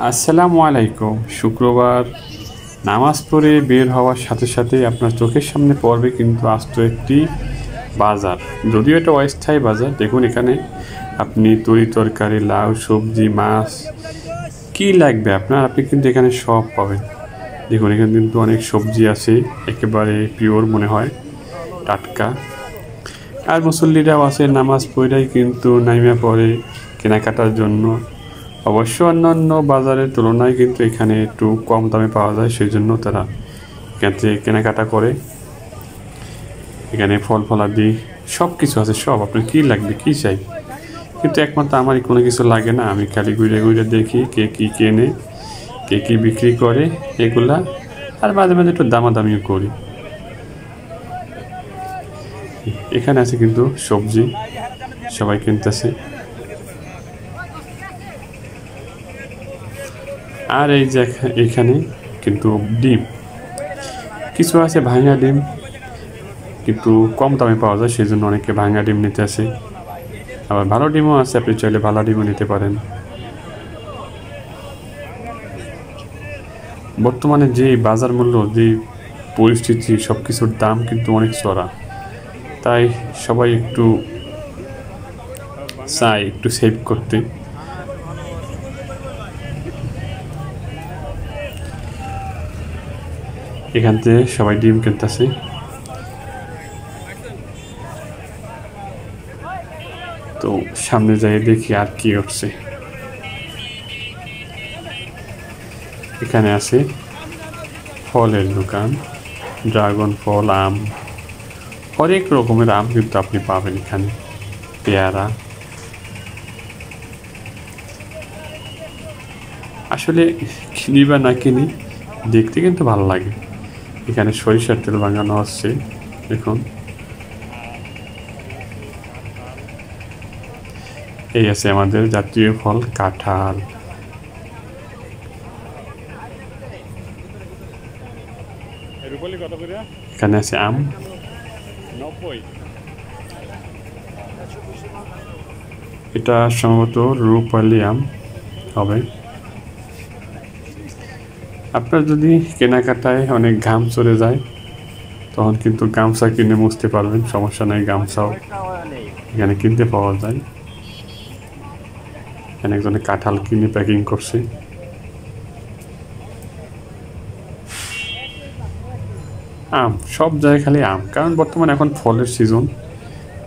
আসসালামু আলাইকুম। শুক্রবার নামাজ পড়ে বের হওয়ার সাথে সাথে আপনার চোখের সামনে পড়বে কিন্তু আস্ত একটি বাজার। যদিও এটা অস্থায়ী বাজার। দেখুন এখানে আপনি তরি তরকারি, লাউ, সবজি, মাছ কী লাগবে আপনার, আপনি কিন্তু এখানে সব পাবেন। দেখুন এখানে কিন্তু অনেক সবজি আছে, একেবারে পিওর মনে হয়, টাটকা। আর মুসল্লিরাও আছে নামাজ পড়েই কিন্তু নাইমা পড়ে কেনাকাটার জন্য। অবশ্য অন্যান্য বাজারের তুলনায় কিন্তু এখানে একটু কম দামে পাওয়া যায়, সেই জন্য তারা এখান থেকে কেনাকাটা করে। এখানে ফল ফলাদি সব কিছু আছে, সব আপনার কী লাগবে, কী চাই। কিন্তু একমাত্র আমারই কোনো কিছু লাগে না, আমি খালি ঘুরে ঘুরে দেখি কে কী কেনে, কে কী বিক্রি করে এগুলা, আর মাঝে মাঝে একটু দামাদামিও করি। এখানে আছে কিন্তু সবজি, সবাই কিনতেছে। আর এই যে এখানে কিন্তু ডিম কিছু আছে, ভাঙা ডিম কিন্তু কম দামে পাওয়া যায়, সেই জন্য অনেকে ভাঙা ডিম নিতে আসে। আবার ভালো ডিমও আছে, আপনি চাইলে ভালো ডিমও নিতে পারেন। বর্তমানে যে বাজার মূল্য, যে পরিস্থিতি, সব কিছুর দাম কিন্তু অনেক চড়া, তাই সবাই একটু চায় একটু সেভ করতে। এখান থেকে সবাই ডিম কিনতেছে। তো সামনে যাই দেখি আর কি হচ্ছে। এখানে আছে ফলের দোকান, ড্রাগন ফল, আম, হরেক রকমের আম কিন্তু আপনি পাবেন এখানে, পেয়ারা। আসলে কিনি বা না কিনি, দেখতে কিন্তু ভালো লাগে। এখানে সরিষার তেল বানানো হচ্ছে, দেখুন। এই আছে আমাদের জাতীয় ফল কাঁঠাল। এখানে আছে আম, এটা সম্ভবত রূপালি আম হবে। আপনার যদি কেনাকাটায় অনেক ঘাম চলে যায়, তখন কিন্তু গামছা কিনে মুছতে পারবেন, সমস্যা নেই। গামছাও এখানে কিনতে পাওয়া যায়। এখানে একজনে কাঁঠাল কিনে প্যাকিং করছে। আম, সব জায়গায় খালি আম, কারণ বর্তমানে এখন ফলের সিজন,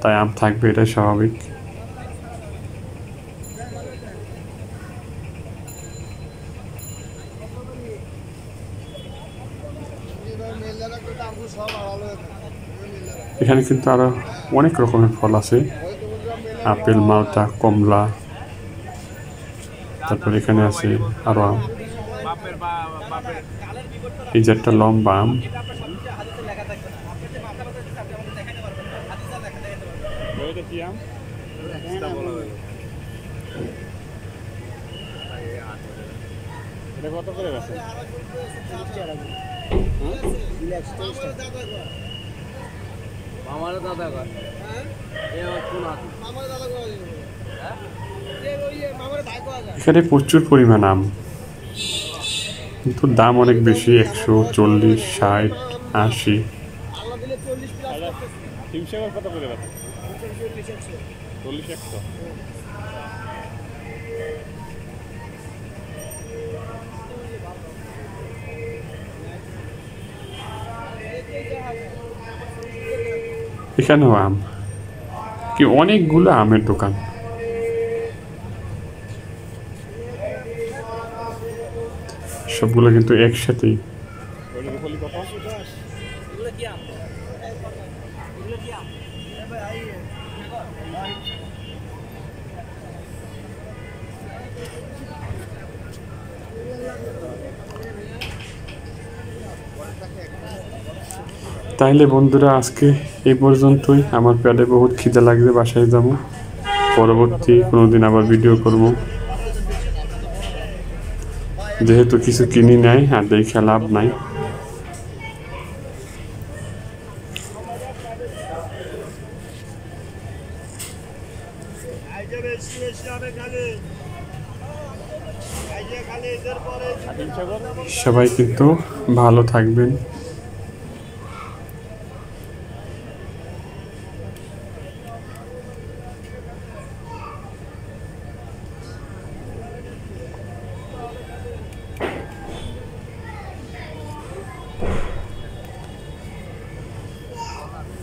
তাই আম থাকবে, এটাই স্বাভাবিক। এখানে কিন্তু আরো অনেক রকমের ফল আছে, আপেল, মালটা, কমলা, তারপর এখানে আছে আরো আম। এই যে একটা লম্বা আম। এখানে প্রচুর পরিমাণ আম, কিন্তু দাম অনেক বেশি, 140, 60, 80। এখানেও আম, কি অনেকগুলো আমের দোকান। সবগুলো কিন্তু একসাথেই। তাইলে বন্ধুরা আজকে এই পর্যন্তই। আমার পেটে বহুত খিদে লাগবে, বাসায় যাবো। পরবর্তী কোনোদিন আবার ভিডিও করব, যেহেতু কিছু কিনি নাই আর দেখে লাভ নাই। বেশি বেশি হবে খালি। সবাই কিন্তু ভালো থাকবেন।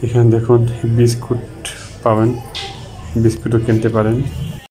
এখানে দেখুন বিস্কুট পাবেন, বিস্কুটও কিনতে পারেন।